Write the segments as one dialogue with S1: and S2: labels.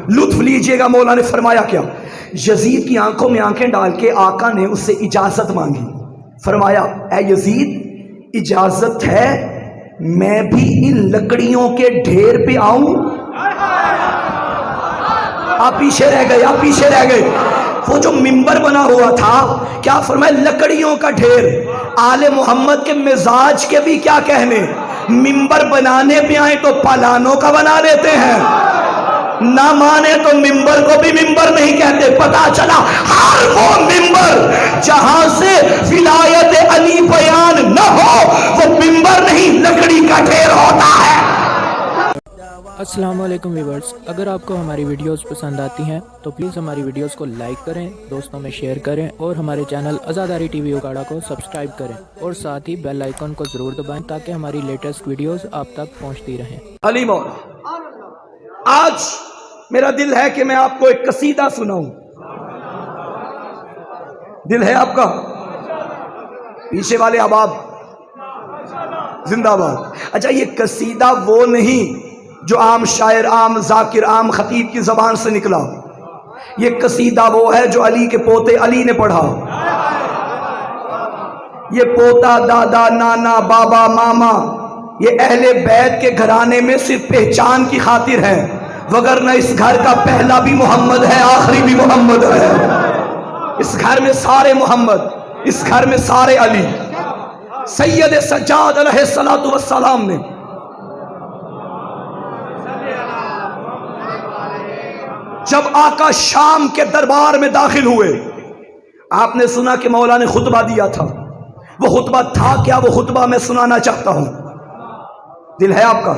S1: लुत्फ लीजिएगा, मौला ने फरमाया क्या? यजीद की आंखों में आंखें डाल के आका ने उससे इजाजत मांगी। फरमाया, ऐ यजीद, इजाजत है मैं भी इन लकड़ियों के ढेर पे आऊं? आप पीछे रह गए, आप पीछे रह गए। वो जो मिंबर बना हुआ था, क्या फरमाया? लकड़ियों का ढेर। आले मोहम्मद के मिजाज के भी क्या कहने, मिंबर बनाने पे आए तो पालानों का बना लेते हैं, ना माने तो मिंबर को भी मिंबर नहीं कहते। पता चला हर वो मिंबर जहां से विलायत अली बयान न हो, वो मिंबर नहीं लकड़ी का ढेर होता है।
S2: अस्सलाम वालेकुम व्यूअर्स, अगर आपको हमारी वीडियोस पसंद आती हैं तो प्लीज़ हमारी वीडियोस को लाइक करें, दोस्तों में शेयर करें और हमारे चैनल आज़ादारी टीवी उगाड़ा को सब्सक्राइब करें और साथ ही बेल आइकन को ज़रूर दबाएं ताकि हमारी लेटेस्ट वीडियोस आप तक पहुंचती रहें।
S1: अली मौला, आज मेरा दिल है कि मैं आपको एक कसीदा सुनाऊं। दिल है आपका? पीछे वाले अहबाब जिंदाबाद। अच्छा, ये कसीदा वो नहीं जो आम शायर, आम जाकिर, आम खतीब की जबान से निकला। ये कसीदा वो है जो अली के पोते अली ने पढ़ा। ये पोता, दादा, नाना, बाबा, मामा, ये अहले बैत के घराने में सिर्फ पहचान की खातिर है, वगरना इस घर का पहला भी मोहम्मद है, आखिरी भी मोहम्मद है। इस घर में सारे मोहम्मद, इस घर में सारे अली। सैयद सज्जाद अलैहिस्सलातु वस्सलाम ने जब आका शाम के दरबार में दाखिल हुए, आपने सुना कि मौला ने खुतबा दिया था। वो खुतबा था क्या? वो खुतबा मैं सुनाना चाहता हूं। दिल है आपका?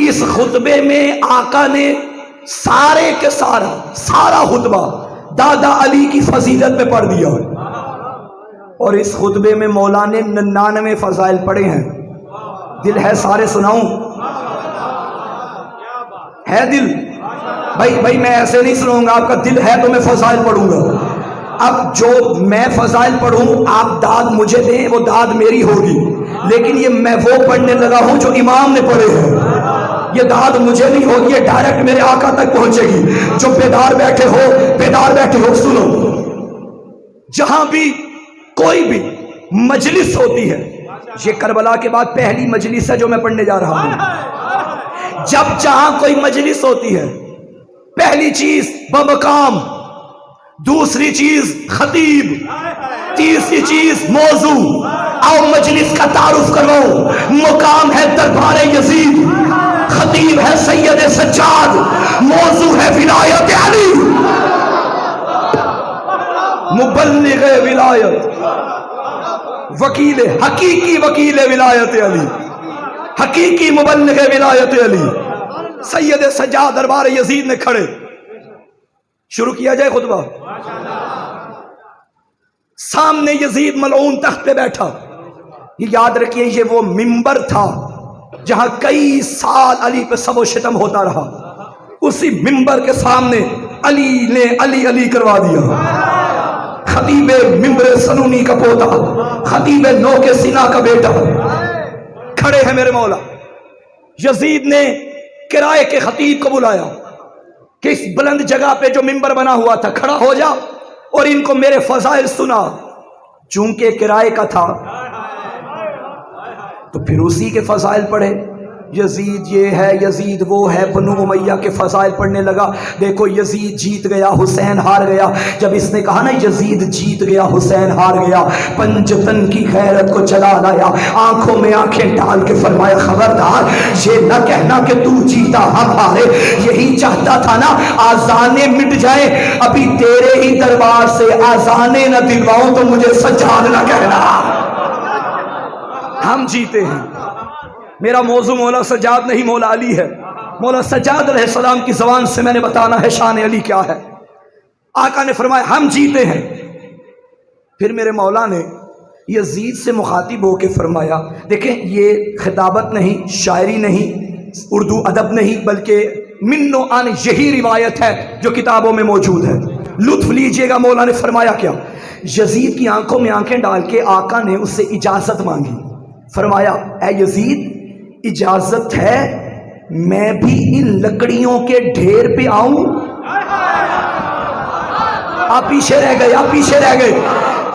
S1: इस खुतबे में आका ने सारे के सारा खुतबा दादा अली की फजीलत पे पढ़ दिया। और इस खुतबे में मौला ने 99 फजाइल पढ़े हैं। दिल है सारे सुनाऊं? है दिल? भाई मैं ऐसे नहीं सुनाऊंगा, आपका दिल है तो मैं फजाइल पढ़ूंगा। अब जो मैं फजाइल पढ़ूं, आप दाद मुझे दें, वो दाद मेरी होगी। लेकिन ये मैं वो पढ़ने लगा हूं जो इमाम ने पढ़े हैं। ये दाद मुझे नहीं होगी, ये डायरेक्ट मेरे आका तक पहुंचेगी। जो बेदार बैठे हो सुनो। जहां भी कोई भी मजलिस होती है, ये करबला के बाद पहली मजलिस है जो मैं पढ़ने जा रहा हूं। जब जहां कोई मजलिस होती है, पहली चीज बमकाम, दूसरी चीज खतीब, तीसरी चीज मौजू। आओ मजलिस का तारुफ करवाओ। मुकाम है दरबार यजीद, खतीब है सैयद सज्जाद, मौजू है विलायत अली, मुबल्लिग विलायत, वकील हकीकी वकील विलायत अली, हकीकी मुबल्लिग विलायत अली सैयद सज्जाद दरबार यजीद ने खड़े शुरू किया जाए खुतबा। सामने यजीद मलऊन तख्त पे बैठा। ये याद रखिए, ये वो मिंबर था जहां कई साल अली पे सबो शितम होता रहा। उसी मिंबर के सामने अली ने अली अली करवा दिया। खतीबे मिंबर सनूनी का पोता, खतीबे नौ के सीना का बेटा खड़े हैं मेरे मौला। यजीद ने किराए के खतीब को बुलाया कि इस बुलंद जगह पे जो मिंबर बना हुआ था, खड़ा हो जा और इनको मेरे फजाइल सुना। चूंकि किराए का था तो फिर उसी के फजाइल पढ़े। यजीद ये है, यजीद वो है, बनु उमैया के फजाइल पढ़ने लगा। देखो यजीद जीत गया, हुसैन हार गया। जब इसने कहा ना यजीद जीत गया, हुसैन हार गया, पंजतन की गैरत को चला लाया, आंखों में आंखें डाल के फरमाया, खबरदार ये न कहना कि तू जीता हम हारे। यही चाहता था ना आजाने मिट जाए, अभी तेरे ही दरबार से आजाने न दिलवाऊं तो मुझे सज्जाद न कहना। हम जीते हैं। मेरा मौजू मौला सज्जाद नहीं, मौला अली है। मौला सज्जाद अलैहिस्सलाम की जबान से मैंने बताना है शान अली क्या है। आका ने फरमाया हम जीते हैं। फिर मेरे मौला ने यजीद से मुखातिब होकर फरमाया, देखें ये खिताबत नहीं, शायरी नहीं, उर्दू अदब नहीं, बल्कि मिन्नो आन यही रिवायत है जो किताबों में मौजूद है। लुत्फ लीजिएगा। मौला ने फरमाया क्या? यजीद की आंखों में आंखें डाल के आका ने उससे इजाजत मांगी। फरमाया, ऐ यजीद, इजाजत है میں بھی ان لکڑیوں کے ڈھیر پہ آؤں؟ آپ پیچھے رہ گئے، آپ پیچھے رہ گئے۔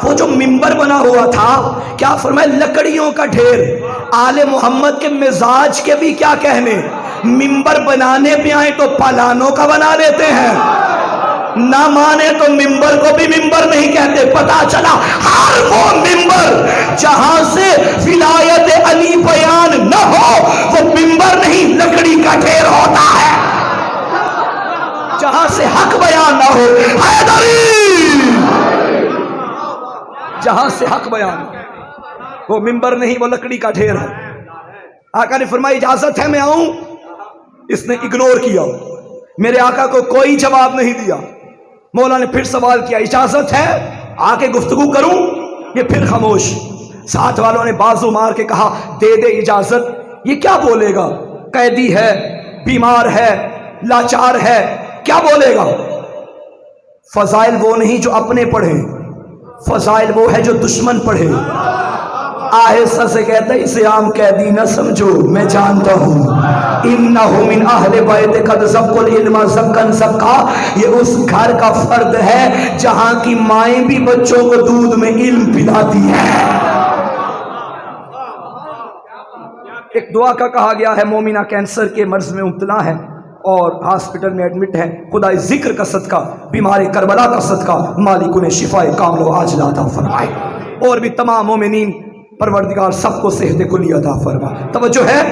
S1: وہ جو منبر بنا ہوا تھا، کیا فرمایا؟ لکڑیوں کا ڈھیر۔ آل محمد کے مزاج کے بھی کیا کہنے، منبر بنانے پہ آئے تو پالانوں کا بنا لیتے ہیں، نہ مانے تو منبر کو بھی منبر نہیں کہتے۔ پتا چلا ہر وہ منبر جہاں سے ولایت علی بیان نہ ہو وہ منبر نہیں، لکڑی کا ڈھیر ہوتا ہے۔ جہاں سے حق بیان نہ ہو، حیدری، جہاں سے حق بیان وہ منبر نہیں، وہ لکڑی کا ڈھیر ہے۔ آقا نے فرمایا اجازت ہے میں آؤں؟ اس نے اگنور کیا، میرے آقا کو کوئی جواب نہیں دیا۔ مولا نے پھر سوال کیا اجازت ہے آ کے گفتگو کروں؟ یہ پھر خاموش۔ ساتھ والوں نے بازو مار کے کہا دے دے اجازت۔ یہ کیا بولے گا؟ قیدی ہے، بیمار ہے، لاچار ہے، کیا بولے گا؟ فضائل وہ نہیں جو اپنے پڑھے، فضائل وہ ہے جو دشمن پڑھے۔ آہستہ سے کہتا ہے اسے عام قیدی نہ سمجھو، میں جانتا ہوں انہو من اہل بیت قد زقوا العلم زقا زقا، یہ اس گھر کا فرد ہے جہاں کی مائیں بھی بچوں کو دودھ میں علم پلاتی ہیں۔ ایک دعا کا کہا گیا ہے، مومنہ کینسر کے مرض میں مبتلا ہے اور ہاسپٹل میں ایڈمٹ ہے، خدا ذکر کا صدقہ، بیمار کربلا کا صدقہ مالک انہیں شفائے کامل و عاجلہ عطا فرمائے، اور بھی تمام مومنین پروردگار سب کو صحت کلی عطا فرما۔ توجہ ہے؟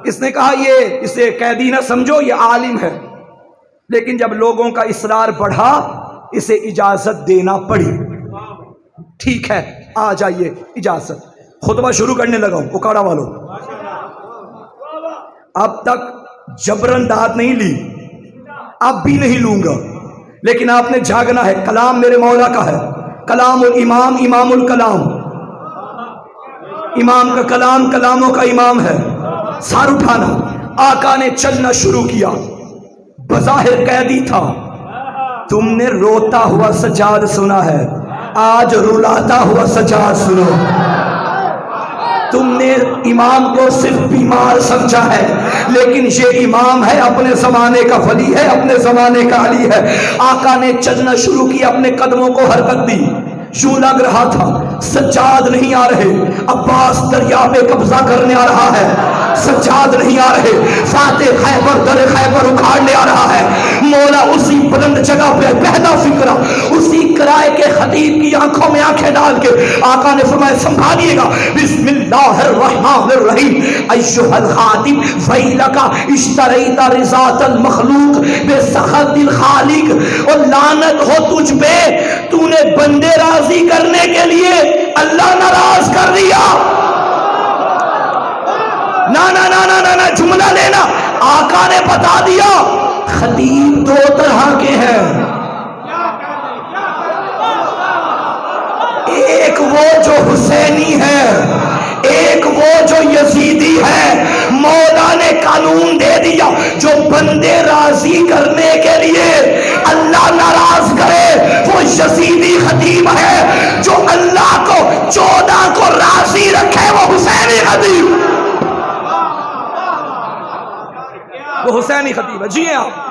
S1: اس نے کہا یہ اسے قیدی نہ سمجھو، یہ عالم ہے، لیکن جب لوگوں کا اصرار بڑھا اسے اجازت دینا پڑی۔ ٹھیک ہے آ جائیے، اجازت۔ خطبہ شروع کرنے لگا ہوں، اکاڑا والوں اب تک جبرن داد نہیں لی، اب بھی نہیں لوں گا، لیکن آپ نے جھاگنا ہے۔ کلام میرے مولا کا ہے، کلام الامام امام الکلام، امام کا کلام کلاموں کا امام ہے۔ سار اٹھانا۔ آقا نے چلنا شروع کیا، بظاہر قیدی تھا، تم نے روتا ہوا سجاد سنا ہے، آج رلاتا ہوا سجاد سنو۔ تم نے امام کو صرف بیمار سمجھا ہے، لیکن یہ امام ہے، اپنے زمانے کا ولی ہے، اپنے زمانے کا علی ہے۔ آقا نے چلنا شروع کیا، اپنے قدموں کو حرکت دی، یوں لگ رہا تھا سجاد نہیں آ رہے، عباس دریا پہ قبضہ کرنے آ رہا ہے، سجاد نہیں آ رہے، فاتح خیبر در خیبر اکھاڑنے آ رہا ہے۔ مولا اسی بلند جگہ پہ پہلا فکرہ، اسی کرائے کے خطیب کی آنکھوں میں آنکھیں ڈال کے آقا نے فرمایا سنبھالیے گا، بسم اللہ الرحمن الرحیم، ایھا الخاتم ویلک اشتریت رضات المخلوق بسخط الخالق، اور لعنت ہو تجھ پہ، تو نے بندے راضی کرنے کے لیے اللہ ناراض کر دیا۔ نا جملہ لینا، آقا نے بتا دیا خطیب دو طرح کے ہیں، ایک وہ جو حسینی ہے، ایک وہ جو یزیدی ہے۔ مولا نے قانون دے دیا، جو بندے راضی کرنے کے لیے اللہ ناراض کرے وہ یزیدی خطیب ہے، جو اللہ کو 14 کو راضی رکھے وہ حسینی خطیب، وہ حسینی خطیب ہے۔ جی آپ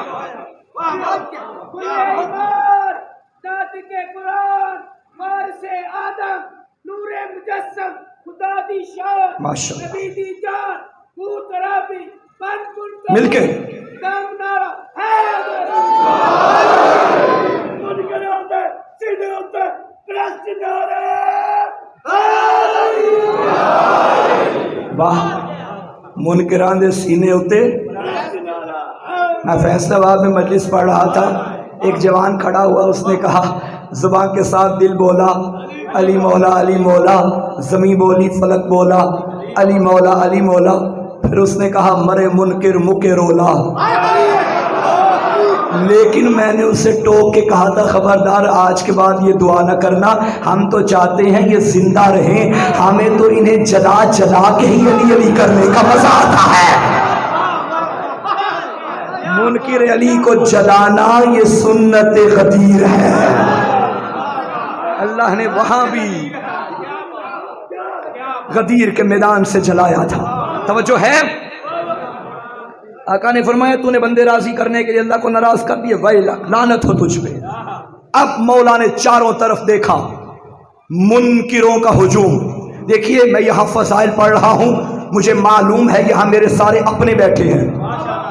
S1: ماشاء مل کے واہ، منکران دے سینے ہوتے۔ میں فیصلہ آباد میں مجلس پڑھ رہا تھا، ایک جوان کھڑا ہوا، اس نے کہا زبان کے ساتھ دل بولا علی مولا علی مولا، زمین بولی فلک بولا علی مولا علی مولا، پھر اس نے کہا مرے منکر مکے رولا۔ لیکن میں نے اسے ٹوک کے کہا تھا خبردار آج کے بعد یہ دعا نہ کرنا، ہم تو چاہتے ہیں یہ زندہ رہیں، ہمیں تو انہیں جلا جلا کے ہی علی علی کرنے کا مزہ آتا ہے۔ منکر علی کو جلانا یہ سنت غدیر ہے، اللہ نے وہاں بھی غدیر کے میدان سے جلایا تھا۔ توجہ ہے؟ آقا نے فرمایا تو نے بندے راضی کرنے کے لیے اللہ کو ناراض کر دیے، ویلک، لعنت ہو تجھ پہ۔ اب مولا نے چاروں طرف دیکھا، منکروں کا ہجوم۔ دیکھیے میں یہاں فضائل پڑھ رہا ہوں، مجھے معلوم ہے یہاں میرے سارے اپنے بیٹھے ہیں،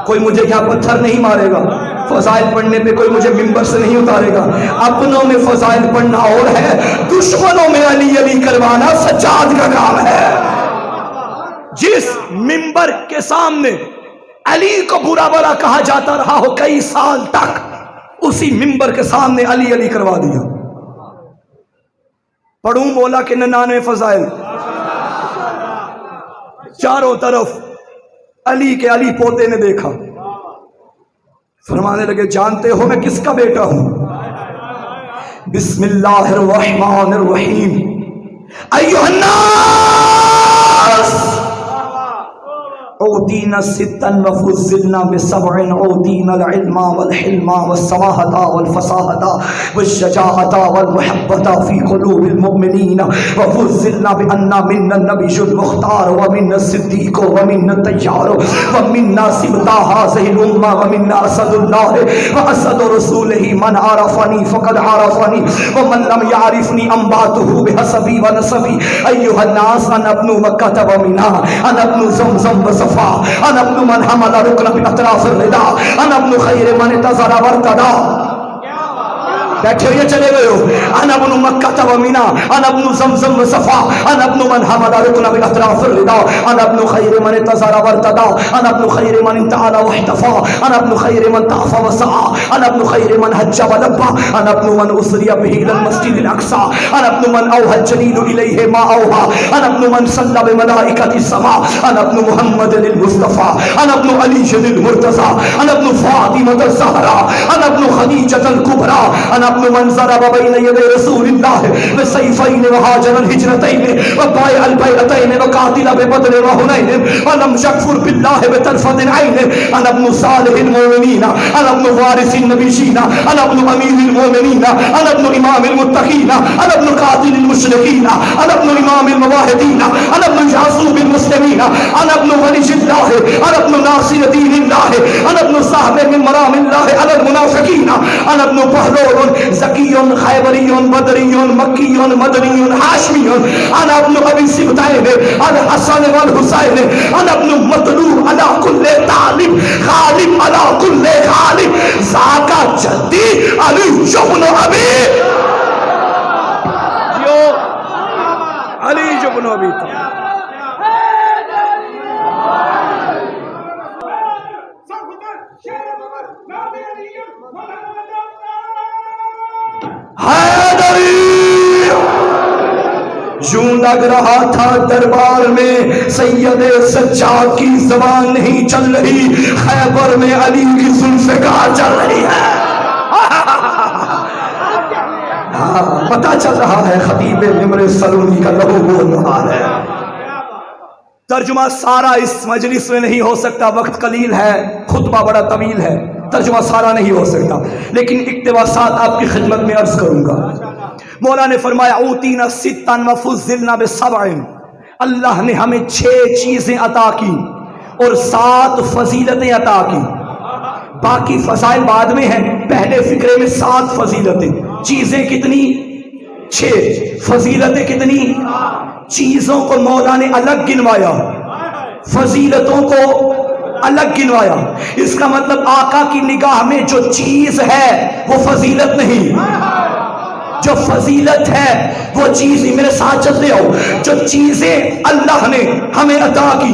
S1: کوئی مجھے یہاں پتھر نہیں مارے گا، فضائل پڑھنے پہ کوئی مجھے ممبر سے نہیں اتارے گا۔ اپنوں میں فضائل پڑھنا اور ہے، دشمنوں میں علی علی کروانا سجاد کا کام ہے۔ جس ممبر کے سامنے علی کو برا بھلا کہا جاتا رہا ہو کئی سال تک، اسی ممبر کے سامنے علی علی کروا دیا۔ پڑھوں مولا کے 99 فضائل، چاروں طرف علی کے علی پوتے نے دیکھا، فرمانے لگے جانتے ہو میں کس کا بیٹا ہوں؟ بسم اللہ الرحمن الرحیم، ایھا الناس اوتینا ستا وفضلنا بسبع، اوتینا العلم والحلم والسماحة والفصاحة والشجاعة والمحبة في قلوب المؤمنين، وفضلنا بأن منا النبي المختار ومنا الصديق ومنا الطيار ومنا سبط هذه الأمة ومنا أسد الله وأسد رسوله، من عرفني فقد عرفني ومن لم يعرفني أنباته بحسبي ونسبي، أيها الناس أنا ابن مكة ومنى، أنا ابن زمزم وصفا، انا ابن من حمل رکن باطراف الرداء، انا ابن خیر من انتظر وارتدى۔ بیٹھے ہوئے چلے گئے ہو، انا ابن مکہ و منى، انا ابن زمزم و صفا، انا ابن من حمل رکن باطراف الرداء، انا ابن خیر من انتظر وارتدى، انا ابن خیر من انتعل واحتفى، انا ابن خیر من طاف وسعى، انا ابن خیر من حج ولبى، انا ابن من اسری به الى المسجد الاقصى، انا ابن من اوحى الجليل اليه ما اوحى، انا ابن من صلى بملائكة السماء، انا ابن محمد المصطفى، انا ابن علي المرتضى، انا ابن فاطمة الزهراء، انا ابن خديجة الكبرى، انا ابن من ضرب بين يدي رسول الله بسيفين وهاجر الهجرتين وبايع البيعتين وقاتل ببدر وحنين ولم يكفر بالله بطرفة عين، انا ابن صالح المؤمنين، انا ابن وارث النبيين، انا ابن امير المؤمنين، انا ابن امام المتقين، انا ابن قاتل المشركين، انا ابن امام الموحدين، انا ابن جاسوب المسلمين، انا ابن ولي الله، انا ابن ناصر دين الله، انا ابن صاحب من مرام الله على المنافقين، انا ابن بهلول زکی خیبری بدری مکی مدنی ہاشمی، انا ابن ابی سبتین الحسن والحسین، انا ابن مطلوب علی کل طالب غالب علی کل غالب، ذاکا جدی علی ابن ابی، جو علی ابن ابی طالب۔ یوں لگ رہا تھا دربار میں سید سجاد کی زبان نہیں چل رہی، خیبر میں علی کی ذوالفقار چل رہی ہے۔ پتہ چل رہا ہے خطیب نمر سلونی کا لہو بول رہا ہے۔ ترجمہ سارا اس مجلس میں نہیں ہو سکتا، وقت قلیل ہے، خطبہ بڑا طویل ہے، ترجمہ سارا نہیں ہو سکتا، لیکن اقتباسات آپ کی خدمت میں عرض کروں گا۔ مولا نے فرمایا اوتینا ستا وفضلنا بسبع، اللہ نے ہمیں 6 چیزیں عطا کی اور 7 فضیلتیں عطا کی، باقی فضائل بعد میں ہیں، پہلے فقرے میں 7 فضیلتیں، چیزیں کتنی؟ 6، فضیلتیں کتنی؟ چیزوں کو مولا نے الگ گنوایا، فضیلتوں کو الگ گنوایا۔ اس کا مطلب آقا کی نگاہ میں جو چیز ہے وہ فضیلت نہیں، جو فضیلت ہے وہ چیز ہی، میرے ساتھ چلتے ہو، جو چیزیں اللہ نے ہمیں عطا کی،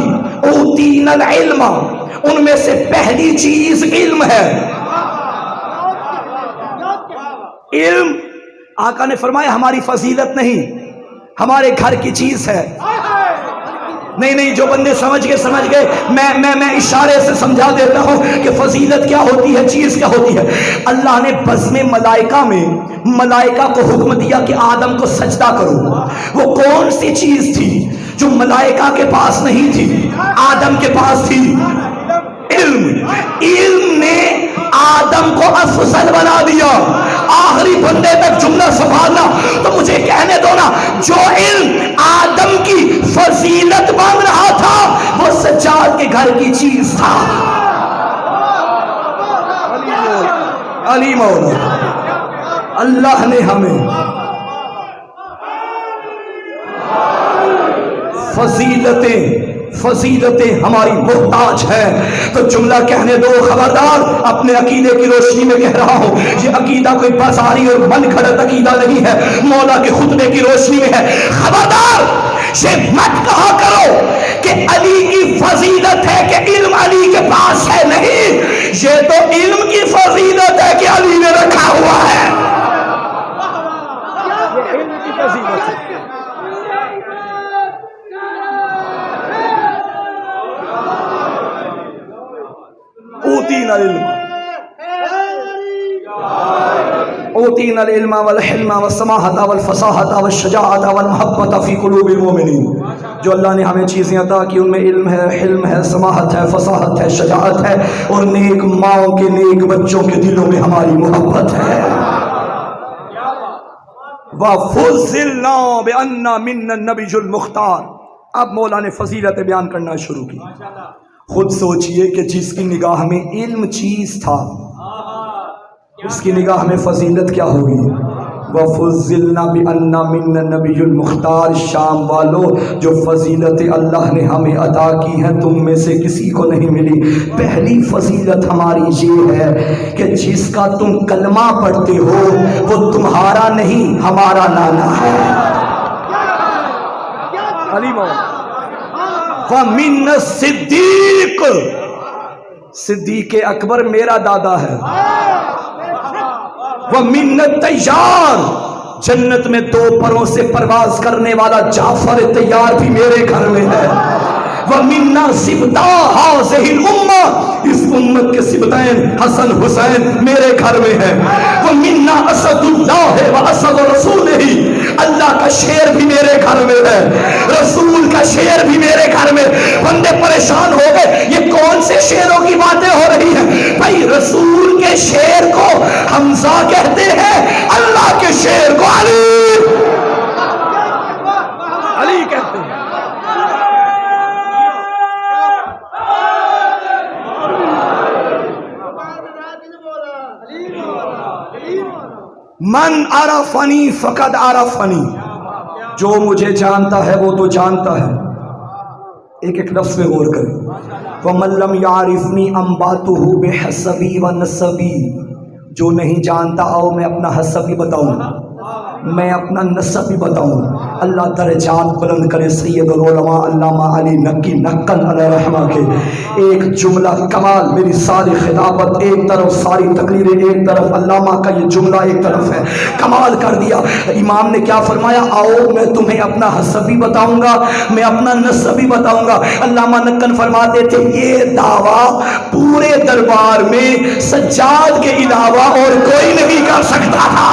S1: اوتینا العلم، ان میں سے پہلی چیز علم ہے۔ علم آقا نے فرمایا ہماری فضیلت نہیں، ہمارے گھر کی چیز ہے۔ نہیں جو بندے سمجھ گئے، میں اشارے سے سمجھا دیتا ہوں کہ فضیلت کیا ہوتی ہے، چیز کیا ہوتی ہے۔ اللہ نے بزم ملائکہ میں ملائکہ کو حکم دیا کہ آدم کو سجدہ کرو، وہ کون سی چیز تھی جو ملائکہ کے پاس نہیں تھی، آدم کے پاس تھی؟ علم۔ علم نے آدم کو افضل بنا دیا۔ آخری بندے تک جملہ سنبھالنا تو مجھے کہنے دو نا، جو علم آدم کی فضیلت بن رہا تھا وہ سجاد کے گھر کی چیز تھا۔ अली मौला। अल्लाह ने हमें फजीलतें हमारी मोहताज है। तो जुमला कहने दो, खबरदार, अपने अकीदे की रोशनी में कह रहा हूं, ये अकीदा कोई बाजारी और मन घड़त अकीदा नहीं है, मौला के खुतबे की रोशनी में है। खबरदार, ये मत कहा करो कि अली की फजीलत है कि इल्म अली के पास है। नहीं, ये तो इल्म की फजीलत है कि अली ने रखा हुआ है। ये इल्म की फजीलत है। ओतीनल इल्मा वल हिल्मा वस समाहता वल फसाहता वल शजाअता वल महब्बता फी कुलूबिल मोमिनीन। जो अल्लाह ने हमें चीज़ें अता की उनमें इल्म है, हिल्म है, समाहत है, फसाहत है, शजाअत है, और नेक माओं के नेक बच्चों के दिलों में हमारी मोहब्बत है। वफ़ुज़िलना बिअन्ना मिन्ना नबियुल मुख्तार। अब मौला ने फजीलत बयान करना शुरू की। खुद सोचिए कि जिसकी निगाह में इल्म चीज था, उसकी निगाह में फजीलत क्या होगी। वफ़ुज़िलना बिअन्ना मिन्ना नबियुल मुख्तार। शाम वालों, जो फजीलत अल्लाह ने हमें अता की है तुम में से किसी को नहीं मिली। पहली फजीलत हमारी ये है कि जिसका तुम कलमा पढ़ते हो वो तुम्हारा नहीं, हमारा नाना है। अली मौला। वमिन सिद्दीक, सिद्दीक अकबर मेरा दादा है। वमिन तैयार, जन्नत में दो परों से परवाज करने वाला जाफर तैयार भी मेरे घर में है। वमिन्ना सिबता हाज़िहिल उम्मा, इस उम्मत के सिबतैन हसन हुसैन मेरे घर में है। वमिन्ना असदुल्लाह व असद रसूलिही, अल्लाह का शेर भी मेरे घर में है, रसूल का शेर भी मेरे घर में। बंदे परेशान हो गए, ये कौन से शेरों की बातें हो रही हैं? भाई, रसूल के शेर को हमजा कहते हैं, अल्लाह के शेर को अली कहते हैं। मन आरफनी फकद आरफनी, जो मुझे जानता है वो तो जानता है। एक एक लफ्ज़ में गौर करें। वमन लम यारिफनी अम्बातुहु बिहसबी व नसबी, जो नहीं जानता आओ मैं अपना हसबी बताऊं, मैं अपना नसब भी बताऊं। अल्लाह दर्जात बुलंद करे सैयदुल उलमा अल्लामा अली नक्की नक्कन अलैहिर्रहमा के। एक जुमला कमाल, मेरी सारी खिताबत एक तरफ, सारी तकरीरें एक तरफ, अल्लामा का ये जुमला एक तरफ है, कमाल कर दिया। इमाम ने क्या फरमाया, आओ मैं तुम्हें अपना हसब भी बताऊंगा, मैं अपना नसब भी बताऊंगा। अल्लामा नक्कन फरमाते थे ये दावा पूरे दरबार में सज्जाद के अलावा और कोई नहीं कर सकता था।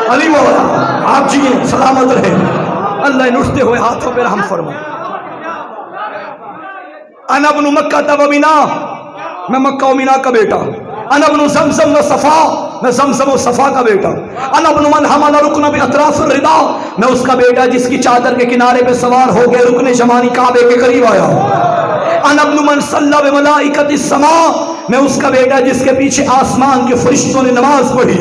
S1: अली मौला आप जिए सलामत रहे, अल्लाह इन उठते हुए हाथों पर रहम फरमाए। अना इब्नु मक्का व मीना, मैं मक्का और मीना का बेटा। अना इब्नु ज़मज़म व सफ़ा, मैं ज़मज़म और सफ़ा का बेटा। अना इब्नु मन हमला रुकन बि अतराफ़ रिदा, मैं उसका बेटा जिसकी चादर के किनारे पे सवार हो गए रुकने जमानी काबे के करीब आया। अना इब्नु मन सल्ला व मलाइकतिस समा, मैं उसका बेटा जिसके पीछे आसमान के फरिश्तों ने नमाज पढ़ी।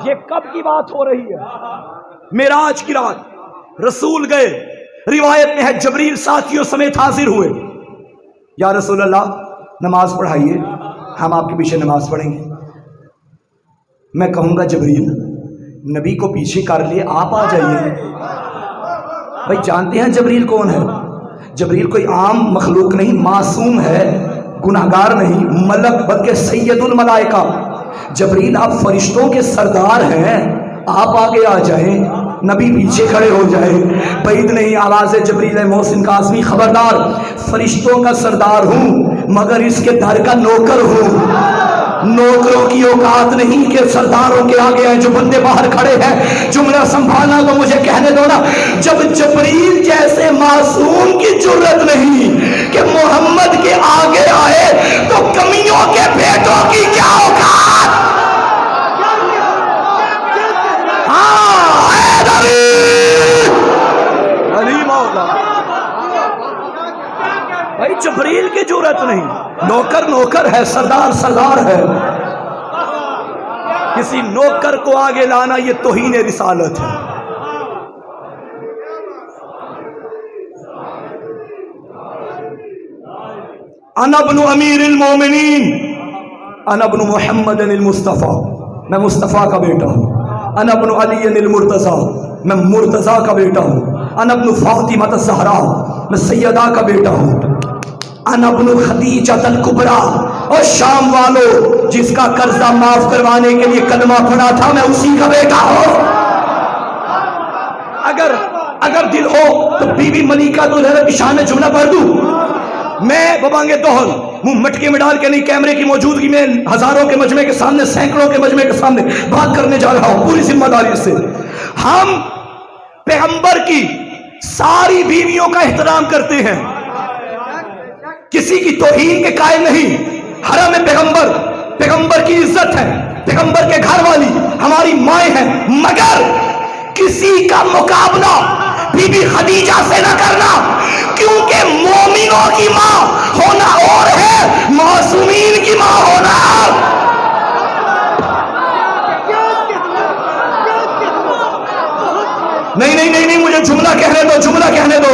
S1: ये कब की बात हो रही है? मेराज की रात रसूल गए, रिवायत में है जबरील साथियों समेत हाजिर हुए। या रसूल अल्लाह नमाज पढ़ाइए, हम आपके पीछे नमाज पढ़ेंगे। मैं कहूंगा जबरील नबी को पीछे कर लिए, आप आ जाइए। भाई जानते हैं जबरील कौन है? जबरील कोई आम मखलूक नहीं, मासूम है, गुनाहगार नहीं, मलक बल्कि सैयदुल मलाइका। जबरील आप फरिश्तों के सरदार हैं, आप आगे आ जाएं, नबी पीछे खड़े हो जाए। बैद नहीं, आवाज़ जबरील मोहसिन काज़मी, खबरदार, फरिश्तों का सरदार हूँ मगर इसके दर का नौकर हूँ। नौकरों की औकात नहीं कि सरदारों के आगे हैं। जो बंदे बाहर खड़े हैं, जुमला संभालना तो मुझे कहने दो ना। जब जबरील जैसे मासूम की जुर्रत नहीं कि मोहम्मद के आगे आए तो कमियों के बेटों की क्या औकात। भाई जबरील की जरूरत नहीं, नौकर नौकर है, सरदार सरदार है। किसी नौकर को आगे लाना ये तौहीन रिसालत है। अना इब्नु अमीरुल मोमिनीन, अना इब्नु मुहम्मदिल मुस्तफ़ा, मैं मुस्तफ़ा का बेटा हूँ। अना इब्नु अलील मुर्तज़ा, मैं मुर्तज़ा का बेटा हूँ। अना इब्नु फातिमा ज़हरा, मैं सैयदा का बेटा हूँ। अना इब्नु खदीजा अल कुबरा, और शाम वालों जिसका कर्जा माफ करवाने के लिए कलमा पढ़ा था, मैं उसी का बेटा हूँ। अगर दिल हो तो बीबी मलिका दुल्हन की शान में जुमला पढ़ दूं। मैं बबांगे दोहल मुंह मटके में डाल के नहीं, कैमरे की मौजूदगी में हजारों के मजमे के सामने, सैकड़ों के मजमे के सामने बात करने जा रहा हूं पूरी जिम्मेदारी से। हम पैगंबर की सारी बीवियों का एहतराम करते हैं, किसी की तौहीन के कायल नहीं। हरम पैगंबर, पैगंबर की इज्जत है, पैगंबर के घर वाली हमारी माएं हैं, मगर किसी का मुकाबला बीबी खदीजा से न करना, क्योंकि मोमिनों की मां होना और है मासूमीन की मां होना। नहीं नहीं नहीं नहीं, मुझे जुमला कहने दो, जुमला कहने दो।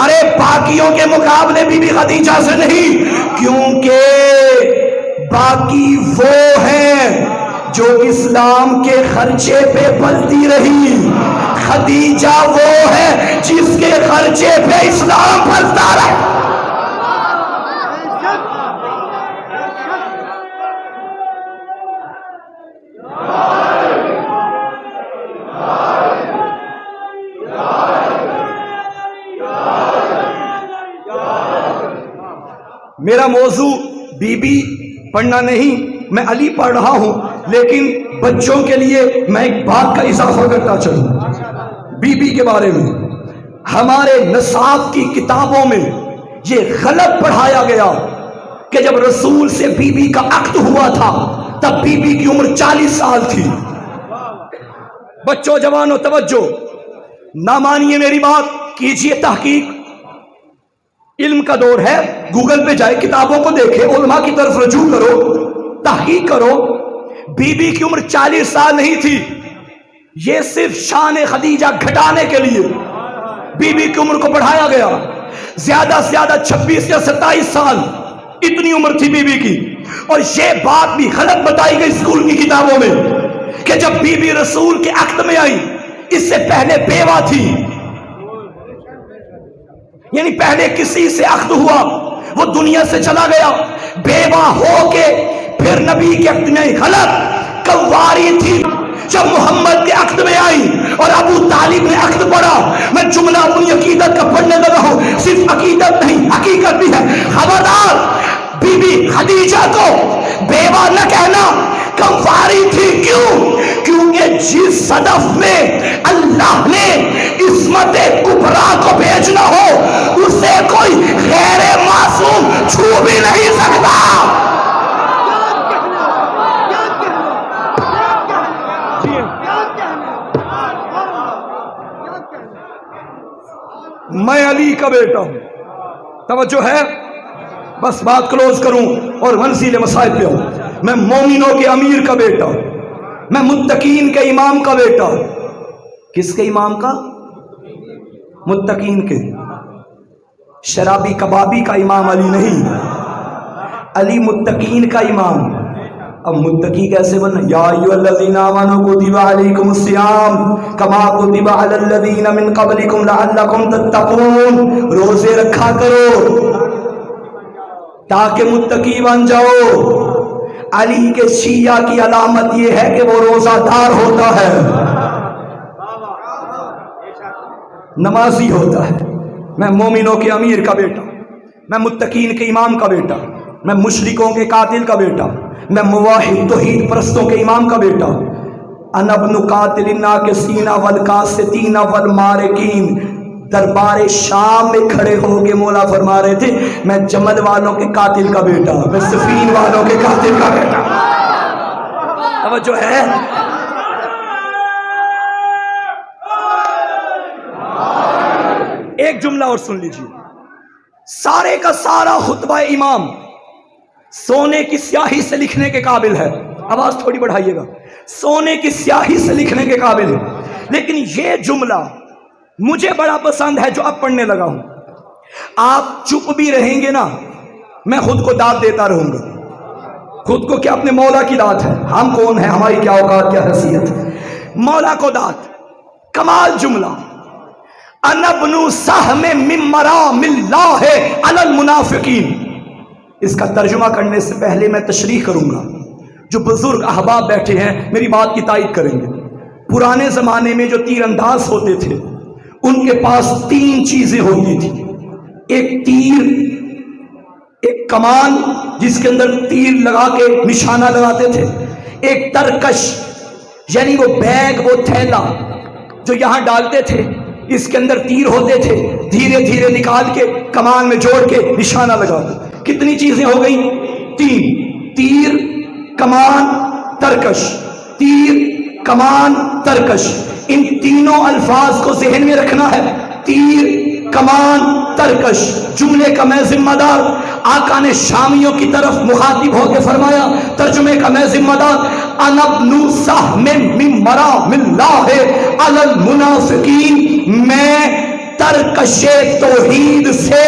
S1: अरे बाकियों के मुकाबले बीबी खदीजा से नहीं, क्योंकि बाकी वो हैं जो इस्लाम के खर्चे पे पलती रही। खदीजा वो है जिसके खर्चे पे इस्लाम पलता रहा। मेरा मौजू बीबी पढ़ना नहीं, मैं अली पढ़ रहा हूं, लेकिन बच्चों के लिए मैं एक बात का इजाफा करता चलूं बीबी के बारे में। हमारे नसाब की किताबों में ये गलत पढ़ाया गया कि जब रसूल से बीबी का अक्द हुआ था तब बीबी की उम्र 40 साल थी। बच्चों, जवानों, तवज्जो, ना मानिए मेरी बात, कीजिए तहकीक। इल्म का दौर है, गूगल पे जाए, किताबों को देखे, उलमा की तरफ रजू करो, तहकीक करो। बीबी की उम्र 40 साल नहीं थी। ये सिर्फ शान खदीजा घटाने के लिए बीबी की उम्र को बढ़ाया गया। ज्यादा से ज्यादा 26 या 27 साल इतनी उम्र थी बीबी की। और ये बात भी गलत बताई गई स्कूल की किताबों में कि जब बीबी रसूल के अक्द में आई, इससे पहले बेवा थी, यानी पहले किसी से अक्द हुआ, वो दुनिया से चला गया, बेवा होके फिर नबी के अक्द में। गलत, कव्वारी थी जब मोहम्मद के अक्द में आई और अबू तालिब ने अक्द पढ़ा। मैं जुमला अपनी अकीदत का पढ़ने लगा हूं, सिर्फ अकीदत नहीं हकीकत भी है। खबरदार, बीबी खदीजा को बेवा न कहना, कव्वारी थी। क्यों? क्योंकि जिस सदफ में अल्लाह ने इस्मत कुबरा को भेजना हो, उसे कोई गैर मासूम छू भी नहीं सकता। मैं अली का बेटा हूं, तवज्जो है, बस बात क्लोज करूं और वंसीले मसाइल पे हूं। मैं मोमिनों के अमीर का बेटा, मैं मुत्तकीन के इमाम का बेटा। किसके इमाम का? मुत्तकीन के। शराबी कबाबी का इमाम अली नहीं, अली मुत्तकीन का इमाम। अब मुत्तकी कैसे बनना? या अय्युहल्लज़ीना आमनू कुतिबा अलैकुमुस सियाम कमा कुतिबा अलल्लज़ीना मिन क़ब्लिकुम लअल्लकुम तत्तक़ून। रोजे रखा करो ताकि मुत्तकी बन जाओ। अली के शिया की अलामत यह है कि वो रोजादार होता है, नमाजी होता है। मैं मोमिनों के अमीर का बेटा, मैं मुत्तकीन के इमाम का बेटा, मैं मुशरिकों के कातिल का बेटा, मैं मुवाहिद तौहीद परस्तों के इमाम का बेटा। अना इब्नु कातिलिना के सीना वल कासितीना वल मारिकीन। दरबार शाम में खड़े होके मौला फरमा रहे थे, मैं जमल वालों के कातिल का बेटा, मैं सफीन वालों के कातिल का बेटा। अब जो है एक जुमला और सुन लीजिए, سارے کا سارا خطبہ امام سونے کی سیاہی سے لکھنے کے قابل ہے. آواز تھوڑی بڑھائیے گا. سونے کی سیاہی سے لکھنے کے قابل ہے. لیکن یہ جملہ مجھے بڑا پسند ہے جو اب پڑھنے لگا ہوں. آپ چپ بھی رہیں گے نا، میں خود کو داد دیتا رہوں گا. خود کو کیا؟ اپنے مولا کی داد ہے. ہم کون ہیں؟ ہماری کیا اوقات، کیا حیثیت ہے؟ مولا کو داد. کمال جملہ. انا ابن سہم من مرام اللہ علی المنافقین. اس کا ترجمہ کرنے سے پہلے میں تشریح کروں گا. جو بزرگ احباب بیٹھے ہیں میری بات کی تائید کریں گے. پرانے زمانے میں جو تیر انداز ہوتے تھے ان کے پاس 3 چیزیں ہوتی تھی. ایک تیر، ایک کمان جس کے اندر تیر لگا کے نشانہ لگاتے تھے، ایک ترکش یعنی وہ بیگ، وہ تھیلا جو یہاں ڈالتے تھے، اس کے اندر تیر ہوتے تھے، دھیرے دھیرے نکال کے کمان میں جوڑ کے نشانہ لگاتے. کتنی چیزیں ہو گئی؟ 3. تیر، کمان، ترکش. تیر، کمان، ترکش. ان تینوں الفاظ کو ذہن میں رکھنا ہے. تیر، کمان، ترکش. جملے کا میں ذمہ دار. آقا نے شامیوں کی طرف مخاطب ہو کے فرمایا، ترجمے کا میں ذمہ دار. انا ابن سہم من مرام اللہ علی المنافقین. میں ترکش توحید سے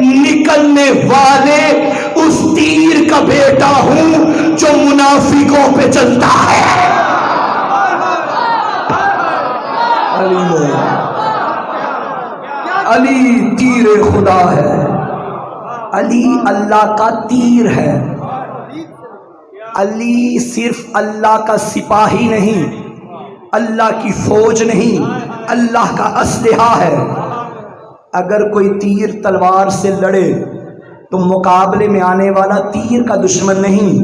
S1: نکلنے والے اس تیر کا بیٹا ہوں جو منافقوں پہ چلتا ہے. علی تیر خدا ہے. علی اللہ کا تیر ہے. علی صرف اللہ کا سپاہی نہیں، اللہ کی فوج نہیں، اللہ کا اسلحہ ہے. اگر کوئی تیر تلوار سے لڑے تو مقابلے میں آنے والا تیر کا دشمن نہیں،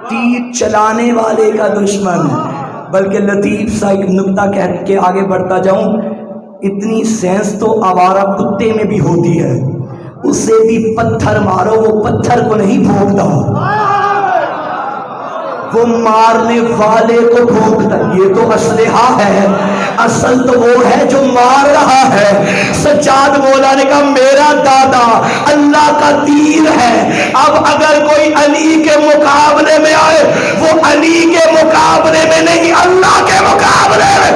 S1: تیر چلانے والے کا دشمن. بلکہ لطیف سا ایک نکتہ کہہ کے آگے بڑھتا جاؤں، اتنی سینس تو آوارہ کتے میں بھی ہوتی ہے. اسے بھی پتھر مارو وہ پتھر کو نہیں بھونکتا، وہ مارنے والے کو بھونکتا. یہ تو اسلحہ ہے، اصل تو وہ ہے جو مار رہا ہے. سجاد مولا نے کہا میرا دادا اللہ کا تیر ہے. اب اگر کوئی علی کے مقابلے میں آئے، وہ علی کے مقابلے میں نہیں، اللہ کے مقابلے میں.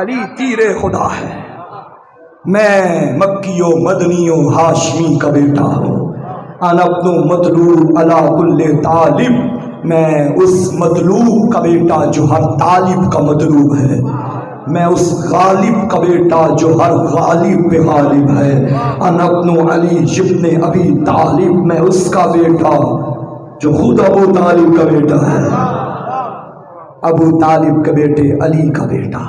S1: علی تیر خدا ہے. میں مکی و مدنی و ہاشمی کا بیٹا ہوں. انا ابن مطلوب علی کل طالب. میں اس مطلوب کا بیٹا جو ہر طالب کا مطلوب ہے. میں اس غالب کا بیٹا جو ہر غالب پہ غالب ہے. انا ابن علی ابن ابی طالب. میں اس کا بیٹا جو خود ابو طالب کا بیٹا ہے، ابو طالب کے بیٹے علی کا بیٹا.